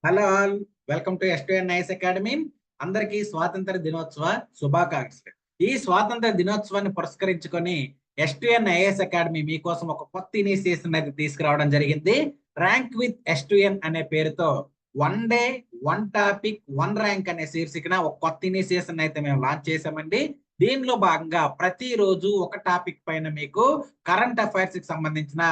Hello all, welcome to S two N academy. అందరికీ స్వాతంత్ర దినోత్సవ శుభాకాంక్షలు. ఈ స్వాతంత్ర దినోత్సవాన్ని పురస్కరించుకొని ఎస్2ఎన్ అకాడమీ మీకోసం ఒక కొత్త ఇనిషియేషన్ అయితే తీసుకురావడం జరిగింది. ర్యాంక్ విత్ ఎస్2ఎన్ అనే పేరుతో one day one topic one rank అనే శీర్షికన ఒక కొత్త ఇనిషియేషన్ అయితే మేము లాంచ్ చేసామండి. దీనిలో భాగంగా ప్రతిరోజు ఒక టాపిక్ పైన మీకు కరెంట్ అఫైర్స్ కి సంబంధించిన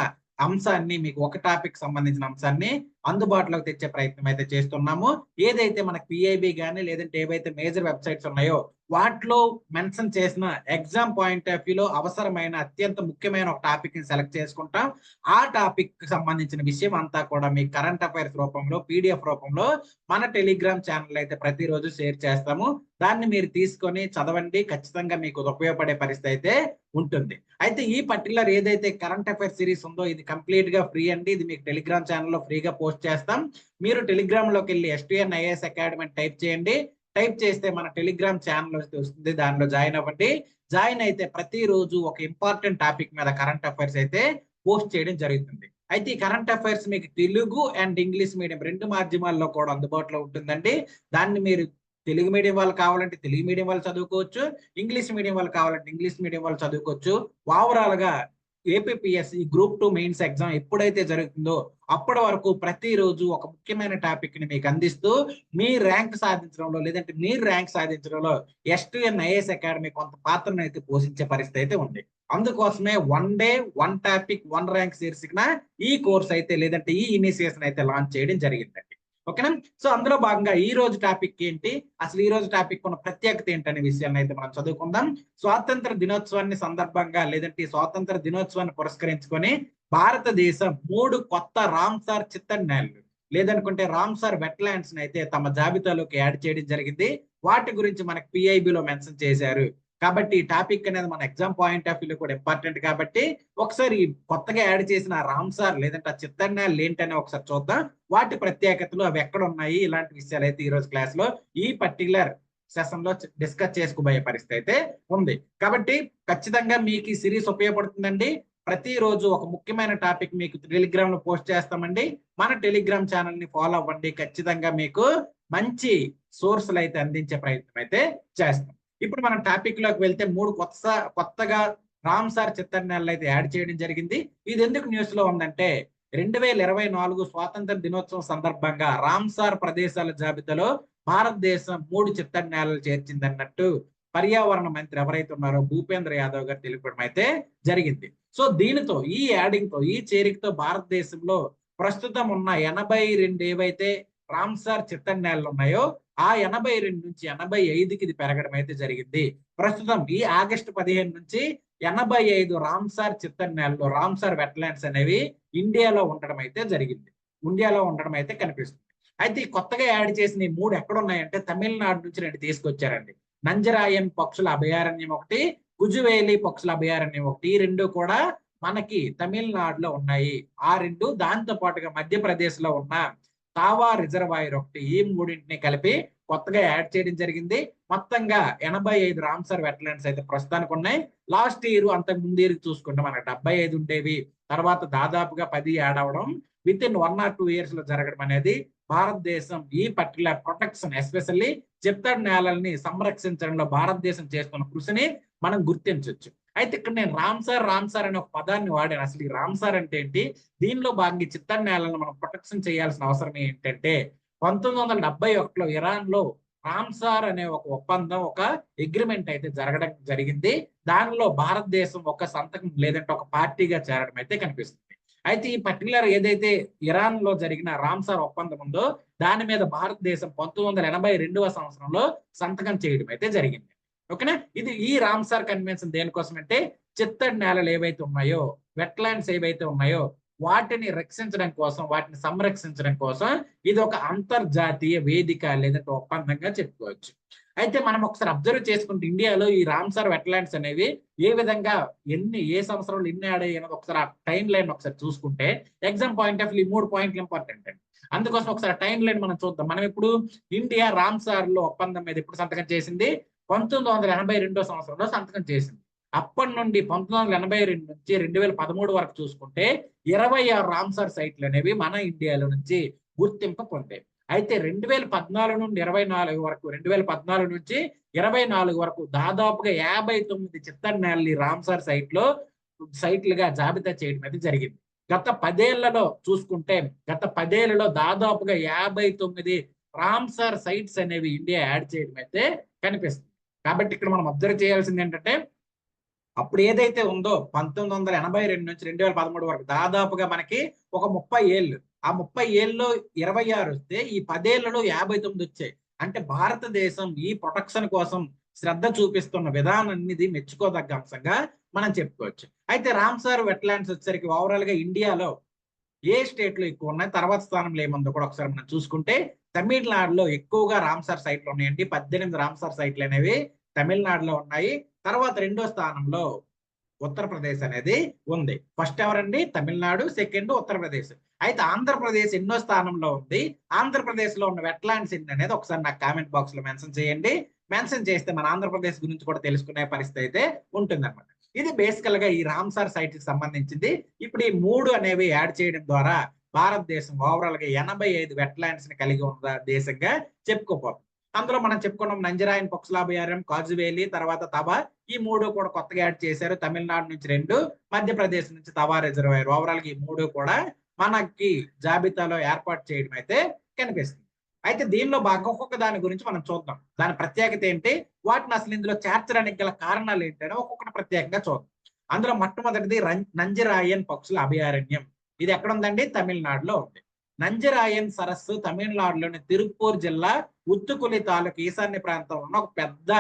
అంశాన్ని, మీకు ఒక టాపిక్ సంబంధించిన అంశాన్ని అందుబాటులోకి తెచ్చే ప్రయత్నం అయితే చేస్తున్నాము. ఏదైతే మనకి పిఐబి కానీ లేదంటే ఏవైతే మేజర్ వెబ్సైట్స్ ఉన్నాయో వాటిలో మెన్షన్ చేసిన ఎగ్జామ్ పాయింట్ ఆఫ్ వ్యూలో అవసరమైన అత్యంత ముఖ్యమైన ఒక టాపిక్ ని సెలెక్ట్ చేసుకుంటాం. ఆ టాపిక్ కి సంబంధించిన విషయం అంతా కూడా మీ కరెంట్ అఫైర్స్ రూపంలో పీడిఎఫ్ రూపంలో మన టెలిగ్రామ్ ఛానల్ అయితే ప్రతిరోజు షేర్ చేస్తాము. దాన్ని మీరు తీసుకొని చదవండి, ఖచ్చితంగా మీకు ఉపయోగపడే పరిస్థితి అయితే ఉంటుంది. అయితే ఈ పర్టికులర్ ఏదైతే కరెంట్ అఫైర్స్ సిరీస్ ఉందో ఇది కంప్లీట్ గా ఫ్రీ అండి. ఇది మీకు టెలిగ్రామ్ ఛానల్లో ఫ్రీగా పోస్ట్ చేస్తాం. మీరు టెలిగ్రామ్ లోకి వెళ్ళి ఎస్2ఎన్ అకాడమీ టైప్ చేయండి. టైప్ చేస్తే మన టెలిగ్రామ్ ఛానల్ వస్తుంది, దానిలో జాయిన్ అవ్వండి. జాయిన్ అయితే ప్రతిరోజు ఒక ఇంపార్టెంట్ టాపిక్ మీద కరెంట్ అఫైర్స్ అయితే పోస్ట్ చేయడం జరుగుతుంది. అయితే ఈ కరెంట్ అఫైర్స్ మీకు తెలుగు అండ్ ఇంగ్లీష్ మీడియం రెండు మాధ్యమాల్లో కూడా అందుబాటులో ఉంటుందండి. దాన్ని మీరు తెలుగు మీడియం వాళ్ళు కావాలంటే తెలుగు మీడియం వాళ్ళు చదువుకోవచ్చు, ఇంగ్లీష్ మీడియం వాళ్ళు కావాలంటే ఇంగ్లీష్ మీడియం వాళ్ళు చదువుకోవచ్చు. ఓవరాల్ గా ఏపీపీఎస్సీ గ్రూప్ 2 మెయిన్స్ ఎగ్జామ్ ఎప్పుడైతే జరుగుతుందో అప్పటి వరకు ప్రతిరోజు ఒక ముఖ్యమైన టాపిక్ ని మీకు అందిస్తూ మీ ర్యాంక్ సాధించడంలో లేదంటే మీరు ర్యాంక్ సాధించడంలో ఎస్2ఎన్ అకాడమీ కొంత పాత్రను అయితే పోషించే పరిస్థితి అయితే ఉంది. అందుకోసమే one day one topic one rank శీర్షికన ఈ కోర్స్ అయితే లేదంటే ఈ ఇనిషియేషన్ అయితే లాంచ్ చేయడం జరిగిందండి. ఓకేనా? సో అందులో భాగంగా ఈ రోజు టాపిక్ ఏంటి, అసలు ఈ రోజు టాపిక్ ఉన్న ప్రత్యేకత ఏంటనే విషయాన్ని అయితే మనం చదువుకుందాం. స్వాతంత్ర దినోత్సవాన్ని సందర్భంగా లేదంటే స్వాతంత్ర దినోత్సవాన్ని పురస్కరించుకొని భారతదేశం 3 కొత్త రామ్సార్ చిత్తడినేళ్లు లేదనుకుంటే రామ్సార్ వెట్లాండ్స్ అయితే తమ జాబితాలోకి యాడ్ చేయడం జరిగింది. వాటి గురించి మనకి పిఐబిలో మెన్షన్ చేశారు. కాబట్టి ఈ టాపిక్ అనేది మన ఎగ్జామ్ పాయింట్ ఆఫ్ వ్యూలో కూడా ఇంపార్టెంట్. కాబట్టి ఒకసారి కొత్తగా యాడ్ చేసిన రామ్సార్ లేదంటే ఆ చిత్తడినేళ్లు ఏంటనే ఒకసారి చూద్దాం. వాటి ప్రత్యేకతలు అవి ఎక్కడ ఉన్నాయి, ఇలాంటి విషయాలు అయితే ఈ రోజు క్లాస్ లో ఈ పర్టికులర్ సెషన్ లో డిస్కస్ చేసుకోబోయే పరిస్థితి అయితే ఉంది. కాబట్టి ఖచ్చితంగా మీకు ఈ సిరీస్ ఉపయోగపడుతుందండి. ప్రతిరోజు ఒక ముఖ్యమైన టాపిక్ మీకు టెలిగ్రామ్ లో పోస్ట్ చేస్తామండి. మన టెలిగ్రామ్ ఛానల్ ని ఫాలో అవ్వండి. ఖచ్చితంగా మీకు మంచి సోర్సులు అయితే అందించే ప్రయత్నం అయితే చేస్తాం. ఇప్పుడు మనం టాపిక్ లోకి వెళ్తే 3 కొత్తగా రామ్సార్ చిత్తడినేళ్లు అయితే యాడ్ చేయడం జరిగింది. ఇది ఎందుకు న్యూస్ లో ఉందంటే 2024 స్వాతంత్ర దినోత్సవం సందర్భంగా రామ్సార్ ప్రదేశాల జాబితాలో భారతదేశం 3 చిత్తడినేళ్లు చేర్చిందన్నట్టు పర్యావరణ మంత్రి ఎవరైతే ఉన్నారో భూపేంద్ర యాదవ్ గారు తెలిపడం అయితే జరిగింది. సో దీనితో ఈ యాడింగ్ తో ఈ చేరికతో భారతదేశంలో ప్రస్తుతం ఉన్న 82 ఏవైతే రామ్సార్ చిత్తడినేళ్లు ఉన్నాయో ఆ 82 నుంచి 85కి ఇది పెరగడం అయితే జరిగింది. ప్రస్తుతం ఈ ఆగస్టు 15 నుంచి 85 రామ్సార్ చిత్తడినేళ్లు రామ్సార్ వెట్లాండ్స్ అనేవి ఇండియాలో ఉండడం అయితే జరిగింది. ఇండియాలో ఉండడం అయితే కనిపిస్తుంది. అయితే ఈ కొత్తగా యాడ్ చేసిన ఈ 3 ఎక్కడ ఉన్నాయంటే తమిళనాడు నుంచి 2 తీసుకొచ్చారండి. నంజరాయన్ పక్షుల అభయారణ్యం ఒకటి, కుజువేలి పక్షుల అభయారణ్యం ఒకటి. ఈ 2 కూడా మనకి తమిళనాడులో ఉన్నాయి. ఆ 2 దాంతో పాటుగా మధ్యప్రదేశ్ లో ఉన్న తావా రిజర్వాయర్ ఒకటి. ఈ 3ంటిని కలిపి కొత్తగా యాడ్ చేయడం జరిగింది. మొత్తంగా 85 రామ్సార్ వెట్లాండ్స్ అయితే ప్రస్తుతానికి ఉన్నాయి. లాస్ట్ ఇయర్ అంతకు ముందు ఇయర్ చూసుకుంటే మనకు 75 ఉండేవి. తర్వాత దాదాపుగా 10 యాడ్ అవడం విత్ ఇన్ 1 or 2 ఇయర్స్ లో జరగడం అనేది భారతదేశం ఈ పర్టికులర్ ప్రొటెక్షన్ ఎస్పెషల్లీ చిత్తడి నేలల్ని సంరక్షించడంలో భారతదేశం చేస్తున్న కృషిని మనం గుర్తించవచ్చు. అయితే ఇక్కడ నేను రామ్సార్ అనే ఒక పదాన్ని వాడాను. అసలు ఈ రామ్సార్ అంటే ఏంటి, దీనిలో భాగంగా చిత్తడి నేలను మనం ప్రొటెక్షన్ చేయాల్సిన అవసరం ఏంటంటే 1971లో ఇరాన్ లో రామ్సార్ అనే ఒక ఒప్పందం, ఒక అగ్రిమెంట్ అయితే జరగడం జరిగింది. దానిలో భారతదేశం ఒక సంతకం లేదంటే ఒక పార్టీగా చేరడం అయితే కనిపిస్తుంది. అయితే ఈ పర్టికులర్ ఏదైతే ఇరాన్ లో జరిగిన రామ్సార్ ఒప్పందం ఉందో దాని మీద భారతదేశం 1982వ సంవత్సరంలో సంతకం చేయడం అయితే జరిగింది. ఓకేనా? ఇది ఈ రామ్సార్ కన్వెన్షన్ దేనికోసం అంటే చిత్తడి నేలలు ఏవైతే ఉన్నాయో, వెట్లాండ్స్ ఏవైతే ఉన్నాయో వాటిని రక్షించడం కోసం, వాటిని సంరక్షించడం కోసం ఇది ఒక అంతర్జాతీయ వేదిక లేదంటే ఒప్పందంగా చెప్పుకోవచ్చు. అయితే మనం ఒకసారి అబ్జర్వ్ చేసుకుంటే ఇండియాలో ఈ రామ్సార్ వెట్లాండ్స్ అనేవి ఏ విధంగా ఏ సంవత్సరంలో ఎన్ని ఆడాయి అనేది ఒకసారి ఆ టైం లైన్ ఒకసారి చూసుకుంటే ఎగ్జామ్ పాయింట్ ఆఫ్ వ్యూ 3 పాయింట్లు ఇంపార్టెంట్ అండి. అందుకోసం ఒకసారి టైం లైన్ మనం చూద్దాం. మనం ఇప్పుడు ఇండియా రామ్సార్ లో ఒప్పందం మీద ఎప్పుడు సంతకం చేసింది? 1982 సంవత్సరంలో సంతకం చేసింది. అప్పటి నుండి 1982 నుంచి 2013 వరకు చూసుకుంటే 26 రామ్సార్ సైట్లు అనేవి మన ఇండియాలో నుంచి గుర్తింపు పొందాయి. అయితే 2014 నుండి 24 వరకు 2014 నుంచి 24 వరకు దాదాపుగా 59 చిత్తడి నేలని రామ్సార్ సైట్లుగా జాబితా చేయడం అయితే జరిగింది. గత 10 ఏళ్లలో చూసుకుంటే గత 10 ఏళ్లలో దాదాపుగా 59 రామ్సార్ సైట్స్ అనేవి ఇండియా యాడ్ చేయడం అయితే కనిపిస్తుంది. కాబట్టి ఇక్కడ మనం అబ్జర్వ్ చేయాల్సింది ఏంటంటే అప్పుడు ఏదైతే ఉందో 1982 నుంచి 2013 వరకు దాదాపుగా మనకి ఒక 30 ఏళ్ళు. ఆ 30 ఏళ్ళలో 26 వస్తే ఈ 10 ఏళ్లలో 59 వచ్చాయి. అంటే భారతదేశం ఈ ప్రొటెక్షన్ కోసం శ్రద్ధ చూపిస్తున్న విధానాన్ని ఇది మెచ్చుకోదగ్గ అంశంగా మనం చెప్పుకోవచ్చు. అయితే రామ్సార్ వెట్లాండ్స్ వచ్చేసరికి ఓవరాల్ గా ఇండియాలో ఏ స్టేట్ లో ఎక్కువ ఉన్నాయి, తర్వాత స్థానంలో ఏముందో కూడా ఒకసారి మనం చూసుకుంటే తమిళనాడులో ఎక్కువగా రామ్సార్ సైట్లు ఉన్నాయండి. 18 రామ్సార్ సైట్లు అనేవి తమిళనాడులో ఉన్నాయి. తర్వాత రెండో స్థానంలో ఉత్తరప్రదేశ్ అనేది ఉంది. ఫస్ట్ ఎవరండి? తమిళనాడు, సెకండ్ ఉత్తరప్రదేశ్. అయితే ఆంధ్రప్రదేశ్ ఎన్నో స్థానంలో ఉంది? ఆంధ్రప్రదేశ్ లో ఉన్న వెట్లాండ్స్ ఎన్ని అనేది ఒకసారి నాకు కామెంట్ బాక్స్ లో మెన్షన్ చేయండి. మెన్షన్ చేస్తే మన ఆంధ్రప్రదేశ్ గురించి కూడా తెలుసుకునే పరిస్థితి అయితే ఉంటుంది అనమాట. ఇది బేసికల్ గా ఈ రామ్సార్ సైట్ కి సంబంధించింది. ఇప్పుడు ఈ 3 అనేవి యాడ్ చేయడం ద్వారా భారతదేశం ఓవరాల్ గా 85 వెట్లాండ్స్ ని కలిగి ఉన్న దేశంగా చెప్పుకోపోతుంది. అందులో మనం చెప్పుకున్నాం నంజరాయన్ పక్షుల అభయారణ్యం, కాజువేలి, తర్వాత తవా. ఈ 3 కూడా కొత్తగా యాడ్ చేశారు. తమిళనాడు నుంచి 2, మధ్యప్రదేశ్ నుంచి తవా రిజర్వాయర్. ఓవరాల్ గా ఈ 3 కూడా మనకి జాబితాలో ఏర్పాటు చేయడం అయితే కనిపిస్తుంది. అయితే దీనిలో భాగంగా ఒక్కొక్క దాని గురించి మనం చూద్దాం. దాని ప్రత్యేకత ఏంటి, వాటిని అసలు ఇందులో చేర్చడానికి గల కారణాలు ఏంటని ఒక్కొక్కటి ప్రత్యేకంగా చూద్దాం. అందులో మొట్టమొదటిది నంజరాయన్ పక్షుల అభయారణ్యం. ఇది ఎక్కడ ఉందండి? తమిళనాడులో ఉంది. నంజరాయన్ సరస్సు తమిళనాడులోని తిరుపూర్ జిల్లా ఉత్తుకులి తాలూకు ఈశాన్య ప్రాంతంలో ఉన్న ఒక పెద్ద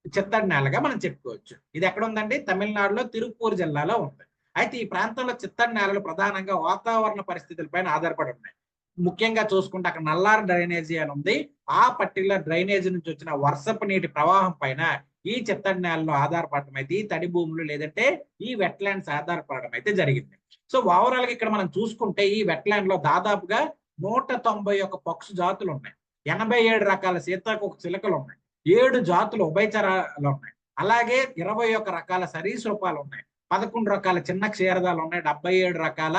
చిత్తడి నేలగా మనం చెప్పుకోవచ్చు. ఇది ఎక్కడ ఉందండి? తమిళనాడులో తిరుపూర్ జిల్లాలో ఉంది. అయితే ఈ ప్రాంతంలో చిత్తడి నేలలు ప్రధానంగా వాతావరణ పరిస్థితులపైన ఆధారపడి ఉన్నాయి. ముఖ్యంగా చూసుకుంటే అక్కడ నల్లార్ డ్రైనేజీ అని ఉంది. ఆ పర్టికులర్ డ్రైనేజీ నుంచి వచ్చిన వర్షపు నీటి ప్రవాహం పైన ఈ చిత్తడి నేలలో ఆధారపడటం అయితే, ఈ తడి భూములు లేదంటే ఈ వెట్లాండ్స్ ఆధారపడడం అయితే జరిగింది. సో ఓవరాల్ గా ఇక్కడ మనం చూసుకుంటే ఈ వెట్లాండ్ లో దాదాపుగా 191 పక్షు జాతులు ఉన్నాయి. 87 రకాల సీతాకోక చిలుకలు ఉన్నాయి. 7 జాతులు ఉభయచరాలు ఉన్నాయి. అలాగే 21 రకాల సరీసృపాలు ఉన్నాయి. 11 రకాల చిన్న క్షీరదాలు ఉన్నాయి. 77 రకాల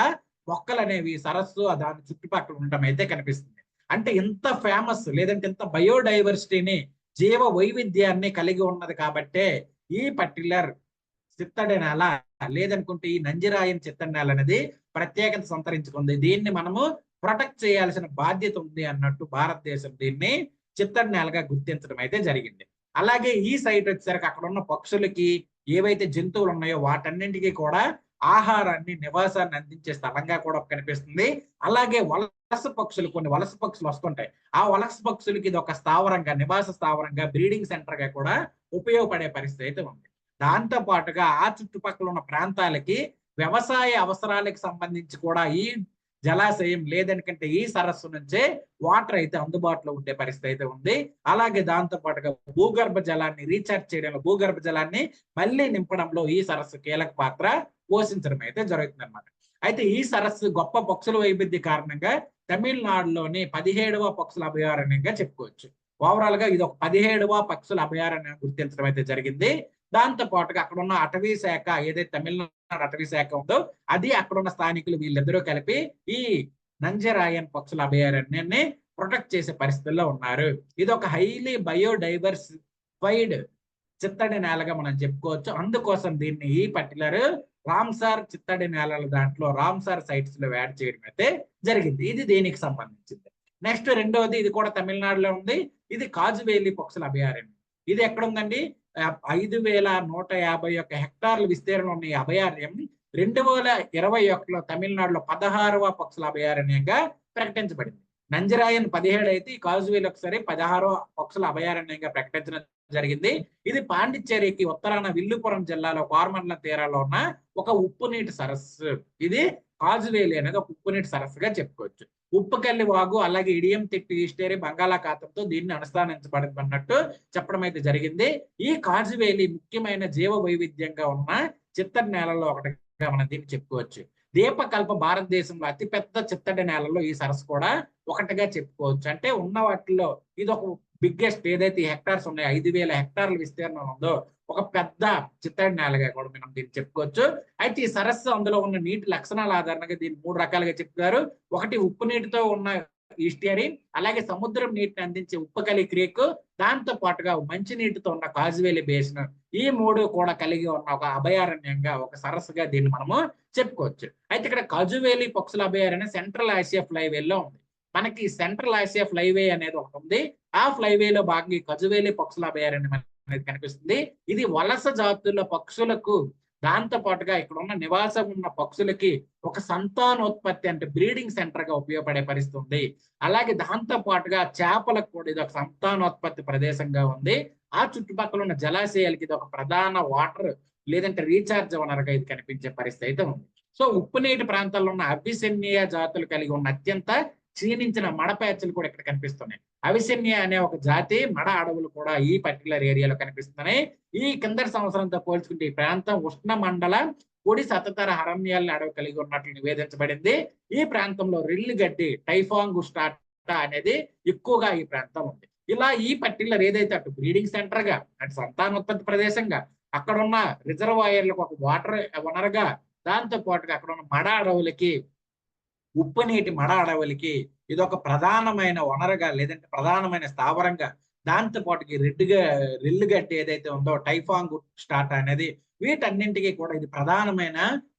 మొక్కలు అనేవి సరస్సు దాని చుట్టుపక్కల ఉండటం అయితే కనిపిస్తుంది. అంటే ఇంత ఫేమస్ లేదంటే ఇంత బయోడైవర్సిటీని, జీవ వైవిధ్యాన్ని కలిగి ఉన్నది కాబట్టే ఈ పర్టికులర్ చిత్తడి నేల లేదనుకుంటే ఈ నంజరాయన్ చిత్తడి నేల అనేది ప్రత్యేకత సంతరించుకుంది. దీన్ని మనము ప్రొటెక్ట్ చేయాల్సిన బాధ్యత ఉంది అన్నట్టు భారతదేశం దీన్ని చిత్తడి నేలగా గుర్తించడం అయితే జరిగింది. అలాగే ఈ సైట్ వచ్చేసరికి అక్కడ ఉన్న పక్షులకి ఏవైతే జంతువులు ఉన్నాయో వాటన్నింటికి కూడా ఆహారాన్ని, నివాసాన్ని అందించే స్థలంగా కూడా కనిపిస్తుంది. అలాగే వలస పక్షులు, కొన్ని వలస పక్షులు వస్తుంటాయి. ఆ వలస పక్షులకి ఇది ఒక స్థావరంగా, నివాస స్థావరంగా, బ్రీడింగ్ సెంటర్ గా కూడా ఉపయోగపడే పరిస్థితి అయితే ఉంది. దాంతో పాటుగా ఆ చుట్టుపక్కల ఉన్న ప్రాంతాలకి వ్యవసాయ అవసరాలకు సంబంధించి కూడా ఈ జలాశయం లేదనుకంటే ఈ సరస్సు నుంచే వాటర్ అయితే అందుబాటులో ఉండే పరిస్థితి అయితే ఉంది. అలాగే దాంతో పాటుగా భూగర్భ జలాన్ని రీఛార్జ్ చేయడంలో, భూగర్భ జలాన్ని మళ్ళీ నింపడంలో ఈ సరస్సు కీలక పాత్ర పోషించడం అయితే జరుగుతుంది అనమాట. అయితే ఈ సరస్సు గొప్ప పక్షుల వైవిధ్య కారణంగా తమిళనాడులోని 17వ పక్షుల అభయారణ్యంగా చెప్పుకోవచ్చు. ఓవరాల్ గా ఇది ఒక 17వ పక్షుల అభయారణ్యం గుర్తించడం అయితే జరిగింది. దాంతో పాటుగా అక్కడ ఉన్న అటవీ శాఖ, ఏదైతే తమిళనాడు అటవీ శాఖ ఉందో అది, అక్కడ ఉన్న స్థానికులు వీళ్ళిద్దరూ కలిపి ఈ నంజరాయన్ పక్షుల అభయారణ్యాన్ని ప్రొటెక్ట్ చేసే పరిస్థితుల్లో ఉన్నారు. ఇది ఒక హైలీ బయోడైవర్సిఫైడ్ చిత్తడి నేలగా మనం చెప్పుకోవచ్చు. అందుకోసం దీన్ని ఈ పర్టికులర్ రామ్సార్ చిత్తడి నేలల దాంట్లో రామ్సార్ సైట్స్ లో యాడ్ చేయడం అయితే జరిగింది. ఇది దీనికి సంబంధించింది. నెక్స్ట్ రెండవది, ఇది కూడా తమిళనాడులో ఉంది. ఇది కాజువేలి పక్షుల అభయారణ్యం. ఇది ఎక్కడ ఉందండి? 5151 హెక్టార్ల విస్తీర్ణం ఉన్న ఈ అభయారణ్యం 2021లో తమిళనాడులో 16వ పక్షుల అభయారణ్యంగా ప్రకటించబడింది. నంజరాయన్ 17 అయితే ఈ కాజువేలి ఒకసారి 16వ పక్షుల అభయారణ్యంగా ప్రకటించడం జరిగింది. ఇది పాండిచ్చేరికి ఉత్తరాన విల్లుపురం జిల్లాలో కోరమండల తీరాల్లో ఉన్న ఒక ఉప్పు నీటి సరస్సు. ఇది కాజువేలి అనేది ఒక ఉప్పు నీటి సరస్సుగా చెప్పుకోవచ్చు. ఉప్పుకల్లి వాగు, అలాగే ఇడియం తిట్టు ఈస్టేరి బంగాళాఖాతంతో దీన్ని అనుసంధానించబడినట్టు చెప్పడం అయితే జరిగింది. ఈ కాజువేలి ముఖ్యమైన జీవ వైవిధ్యంగా ఉన్న చిత్తడి నేలలో ఒకటిగా మనం దీన్ని చెప్పుకోవచ్చు. దీపకల్ప భారతదేశంలో అతిపెద్ద చిత్తడి నేలలో ఈ సరస్సు కూడా ఒకటిగా చెప్పుకోవచ్చు. అంటే ఉన్న వాటిలో ఇది ఒక బిగ్గెస్ట్, ఏదైతే హెక్టార్స్ ఉన్నాయో 5000 హెక్టార్ల విస్తీర్ణం ఉందో ఒక పెద్ద చిత్తడి నేలగా కూడా మనం దీన్ని చెప్పుకోవచ్చు. అయితే ఈ సరస్సు అందులో ఉన్న నీటి లక్షణాల ఆధారంగా దీన్ని 3 రకాలుగా చెప్తారు. ఒకటి ఉప్పు నీటితో ఉన్న ఈస్టియరీ, అలాగే సముద్రం నీటిని అందించే ఉప్పకలి క్రీక్, దాంతో పాటుగా మంచి నీటితో ఉన్న కాజువేలి బేసిన్, ఈ మూడు కూడా కలిగి ఉన్న ఒక అభయారణ్యంగా, ఒక సరస్సుగా దీన్ని మనము చెప్పుకోవచ్చు. అయితే ఇక్కడ కాజువేలి పక్షుల అభయారణ్యం సెంట్రల్ ఆసియా ఫ్లైవేలో ఉంది. మనకి సెంట్రల్ ఆసియా ఫ్లైవే అనేది ఒకటి ఉంది. ఆ ఫ్లైవేలో భాగంగా ఈ కాజువేలి పక్షుల అభయారణ్యం అనేది కనిపిస్తుంది. ఇది వలస జాతుల పక్షులకు, దాంతో పాటుగా ఇక్కడ ఉన్న నివాసం ఉన్న పక్షులకి ఒక సంతానోత్పత్తి అంటే బ్రీడింగ్ సెంటర్ గా ఉపయోగపడే పరిస్థితి ఉంది. అలాగే దాంతో పాటుగా చేపలకు కూడా ఇది ఒక సంతానోత్పత్తి ప్రదేశంగా ఉంది. ఆ చుట్టుపక్కల ఉన్న జలాశయాలకి ఇది ఒక ప్రధాన వాటర్ లేదంటే రీఛార్జ్ వనరుగా ఇది కనిపించే పరిస్థితి అయితే ఉంది. సో ఉప్పు నీటి ప్రాంతాల్లో ఉన్న అవిసెన్నియా జాతులు కలిగి ఉన్న అత్యంత క్షీణించిన మడపేచ్చలు కూడా ఇక్కడ కనిపిస్తున్నాయి. అవిసెన్య అనే ఒక జాతి మడ అడవులు కూడా ఈ పర్టికులర్ ఏరియాలో కనిపిస్తున్నాయి. ఈ కిందటి సంవత్సరంతో పోల్చుకుంటే ఈ ప్రాంతం ఉష్ణ మండల పొడి సతతర అరణ్యాలను అడవి కలిగి ఉన్నట్లు నివేదించబడింది. ఈ ప్రాంతంలో రిల్లు గడ్డి టైఫాంగ్ స్టాటా అనేది ఎక్కువగా ఈ ప్రాంతం ఉంది. ఇలా ఈ పర్టికులర్ ఏదైతే అటు బ్రీడింగ్ సెంటర్ గా, అటు సంతానోత్పత్తి ప్రదేశంగా, అక్కడ ఉన్న రిజర్వాయర్లకు ఒక వాటర్ వనరుగా, దాంతో పాటుగా అక్కడ ఉన్న మడ అడవులకి, ఉప్పు నీటి మడ అడవులకి ఇది ఒక ప్రధానమైన వనరుగా లేదంటే ప్రధానమైన స్థావరంగా, దాంతో పాటుకి రిల్లు గడ్డి ఏదైతే ఉందో టైఫాంగ్ స్టార్ట్ అనేది, వీటన్నింటికి కూడా ఇది ప్రధానమైన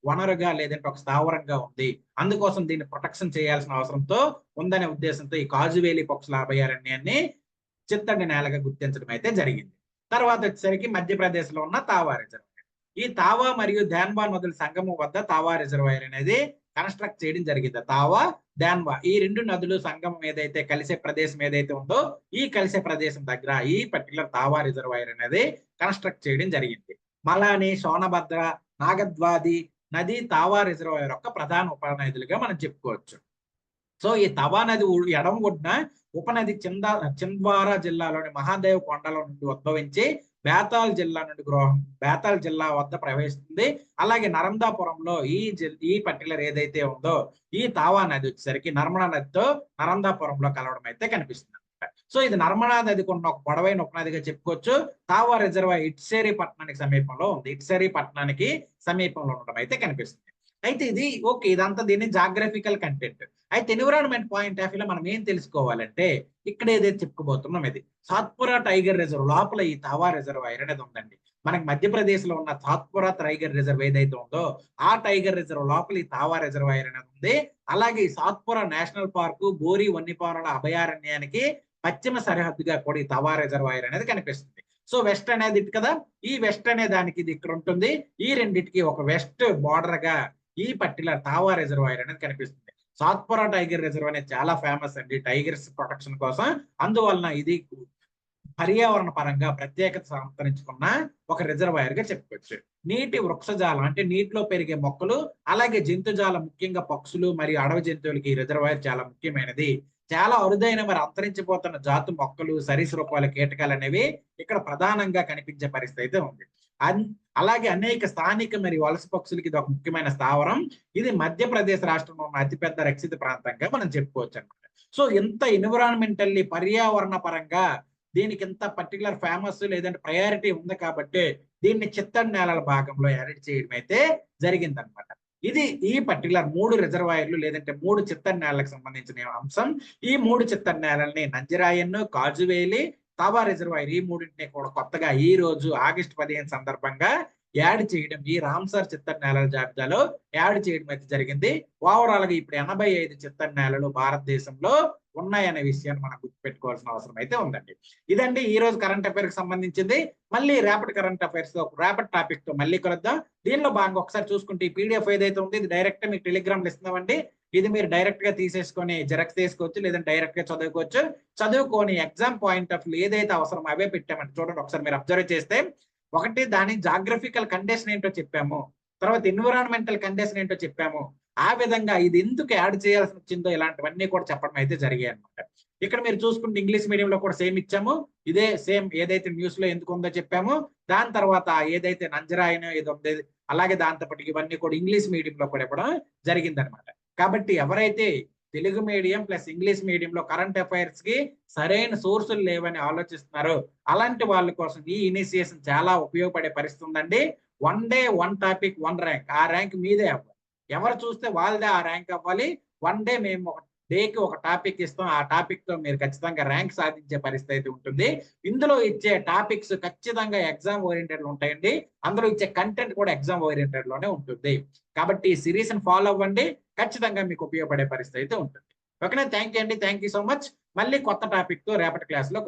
వనరుగా లేదంటే ఒక స్థావరంగా ఉంది. అందుకోసం దీన్ని ప్రొటెక్షన్ చేయాల్సిన అవసరంతో ఉందనే ఉద్దేశంతో ఈ కాజువేలి పక్షుల అభయారణ్యాన్ని చిత్తడి నేలగా గుర్తించడం అయితే జరిగింది. తర్వాత వచ్చేసరికి మధ్యప్రదేశ్ లో ఉన్న తావా రిజర్వాయర్. ఈ తావా మరియు ధ్యాన్బా నదుల సంగమం వద్ద తావా రిజర్వాయర్ అనేది కన్స్ట్రక్ట్ చేయడం జరిగింది. తావా, ధ్యాన్బా ఈ రెండు నదులు సంగమం ఏదైతే కలిసే ప్రదేశం ఏదైతే ఉందో, ఈ కలిసే ప్రదేశం దగ్గర ఈ పర్టికులర్ తావా రిజర్వాయర్ అనేది కన్స్ట్రక్ట్ చేయడం జరిగింది. మలాని, సోనభద్ర, నాగద్వాది నది తావా రిజర్వాయర్ యొక్క ప్రధాన ఉపనదులుగా మనం చెప్పుకోవచ్చు. సో ఈ తవా నది ఎడమ ఒడ్డున ఉపనది చింద్వారా జిల్లాలోని మహాదేవ్ కొండల నుండి ఉద్భవించి బేతాల్ జిల్లా వద్ద ప్రవేశిస్తుంది. అలాగే నర్మదాపురంలో ఈ పర్టికులర్ ఏదైతే ఉందో ఈ తావా నది వచ్చేసరికి నర్మదా నదితో నర్మదాపురంలో కలవడం అయితే కనిపిస్తుంది. సో ఇది నర్మదా నదికి ఉన్న ఒక పొడవైన ఉపనదిగా చెప్పుకోవచ్చు. తావా రిజర్వాయర్ ఇట్సేరి పట్టణానికి సమీపంలో ఉంది. ఇట్సేరి పట్టణానికి సమీపంలో ఉండడం అయితే కనిపిస్తుంది. అయితే ఇది ఓకే, ఇదంతా దీన్ని జాగ్రఫికల్ కంటెంట్. అయితే ఎన్విరాన్మెంట్ పాయింట్ ఆఫ్ వ్యూలో మనం ఏం తెలుసుకోవాలంటే, ఇక్కడ ఏదైతే చెప్పుకోబోతున్నాం ఇది సాత్పురా టైగర్ రిజర్వ్ లోపల ఈ తావా రిజర్వాయర్ అనేది ఉందండి. మనకి మధ్యప్రదేశ్ లో ఉన్న సాత్పురా టైగర్ రిజర్వ్ ఏదైతే ఉందో ఆ టైగర్ రిజర్వ్ లోపల ఈ తావా రిజర్వాయర్ అనేది ఉంది. అలాగే ఈ సాత్పురా నేషనల్ పార్కు, బోరి వన్యప్రాణుల అభయారణ్యానికి పశ్చిమ సరిహద్దుగా కూడా ఈ తావా రిజర్వాయర్ అనేది కనిపిస్తుంది. సో వెస్ట్ అనేది ఇటు కదా, ఈ వెస్ట్ అనే దానికి ఇది ఇక్కడ ఉంటుంది. ఈ రెండింటికి ఒక వెస్ట్ బార్డర్ గా ఈ పర్టికులర్ తావా రిజర్వాయర్ అనేది కనిపిస్తుంది. సాత్పురా టైగర్ రిజర్వ్ అనేది చాలా ఫేమస్ అండి టైగర్స్ ప్రొటెక్షన్ కోసం. అందువలన ఇది పర్యావరణ పరంగా ప్రత్యేకత సంతరించుకున్న ఒక రిజర్వాయర్ గా చెప్పుకోవచ్చు. నీటి వృక్షజాలం అంటే నీటిలో పెరిగే మొక్కలు, అలాగే జంతుజాలం ముఖ్యంగా పక్షులు మరియు అడవి జంతువులకి ఈ రిజర్వాయర్ చాలా ముఖ్యమైనది. చాలా అరుదైన మరి అంతరించిపోతున్న జాతు మొక్కలు, సరీసృపాల, కీటకాలు అనేవి ఇక్కడ ప్రధానంగా కనిపించే పరిస్థితి అయితే ఉంది. అలాగే అనేక స్థానిక మరియు వలస పక్షులకి ఇది ఒక ముఖ్యమైన స్థావరం. ఇది మధ్యప్రదేశ్ రాష్ట్రంలో ఉన్న అతిపెద్ద రక్షిత ప్రాంతంగా మనం చెప్పుకోవచ్చు అనమాట. సో ఇంత ఎన్విరాన్మెంటల్లీ పర్యావరణ పరంగా దీనికి ఇంత పర్టికులర్ ఫేమస్ లేదంటే ప్రయారిటీ ఉంది కాబట్టి దీన్ని చిత్తడి నేలల భాగంలో యాడ్ చేయడం అయితే జరిగిందనమాట. ఇది ఈ పర్టికులర్ 3 రిజర్వాయర్లు లేదంటే 3 చిత్తడి నేలలకు సంబంధించిన అంశం. ఈ 3 చిత్తడి నేలల్ని నంజరాయన్, కాజువేలి, తావా రిజర్వాయర్ ఈ మూడింటిని కూడా కొత్తగా ఈ రోజు ఆగస్టు 15 సందర్భంగా యాడ్ చేయడం, ఈ రామ్సర్ చిత్తడి నేలల జాబితాలో యాడ్ చేయడం అయితే జరిగింది. ఓవరాల్ గా ఇప్పుడు 85 చిత్తడి నేలలు భారతదేశంలో ఉన్నాయనే విషయాన్ని మనం గుర్తుపెట్టుకోవాల్సిన అవసరం అయితే ఉందండి. ఇదండి ఈ రోజు కరెంట్ అఫైర్ కి సంబంధించింది. మళ్ళీ రేపటి కరెంట్ అఫైర్స్ తో రేపటి టాపిక్ తో మళ్ళీ కలుద్దాం. దీనిలో భాగంగా ఒకసారి చూసుకుంటే ఈ పీడిఎఫ్ ఏదైతే ఉంది ఇది డైరెక్ట్ మీకు టెలిగ్రామ్ లో ఇస్తున్నామండి. ఇది మీరు డైరెక్ట్ గా తీసేసుకొని జెరాక్స్ తీసుకోవచ్చు, లేదంటే డైరెక్ట్ గా చదువుకొని ఎగ్జామ్ పాయింట్ ఆఫ్ వ్యూ ఏదైతే అవసరం అవే పెట్టామంటే చూడండి. ఒకసారి మీరు అబ్జర్వ్ చేస్తే ఒకటి దాని జాగ్రఫికల్ కండిషన్ ఏంటో చెప్పాము, తర్వాత ఎన్విరాన్మెంటల్ కండిషన్ ఏంటో చెప్పాము. ఆ విధంగా ఇది ఎందుకు యాడ్ చేయాల్సి వచ్చిందో ఇలాంటివన్నీ కూడా చెప్పడం అయితే జరిగాయి అనమాట. ఇక్కడ మీరు చూసుకుంటే ఇంగ్లీష్ మీడియంలో కూడా సేమ్ ఇచ్చాము. ఇదే సేమ్ ఏదైతే న్యూస్ లో ఎందుకు ఉందో చెప్పాము. దాని తర్వాత ఏదైతే నంజరాయన ఏదో ఉంది అలాగే దాంతో పాటు ఇవన్నీ కూడా ఇంగ్లీష్ మీడియంలో కూడా ఇవ్వడం జరిగిందనమాట. కాబట్టి ఎవరైతే తెలుగు మీడియం ప్లస్ ఇంగ్లీష్ మీడియంలో కరెంట్ అఫైర్స్ కి సరైన సోర్సులు లేవని ఆలోచిస్తున్నారు, అలాంటి వాళ్ళ కోసం ఈ ఇనిషియేషన్ చాలా ఉపయోగపడే పరిస్థితి ఉందండి. 1 డే 1 టాపిక్ 1 ర్యాంక్, ఆ ర్యాంక్ మీదే అవ్వాలి. ఎవరు చూస్తే వాళ్ళదే ఆ ర్యాంక్ అవ్వాలి. 1 డే మేము డేకి ఒక టాపిక్ ఇస్తాం. ఆ టాపిక్ తో మీరు ఖచ్చితంగా ర్యాంక్ సాధించే పరిస్థితి ఉంటుంది. ఇందులో ఇచ్చే టాపిక్స్ ఖచ్చితంగా ఎగ్జామ్ ఓరియంటెడ్ ఉంటాయండి. అందులో ఇచ్చే కంటెంట్ కూడా ఎగ్జామ్ ఓరియంటెడ్ లోనే ఉంటుంది. కాబట్టి ఈ సిరీస్ ని ఫాలో అవ్వండి, ఖచ్చితంగా మీకు ఉపయోగపడే పరిస్థితి అయితే ఉంటుంది. ఓకేనా? థ్యాంక్ యూ అండి, థ్యాంక్ యూ సో మచ్. మళ్ళీ కొత్త టాపిక్ తో రేపటి క్లాస్ లో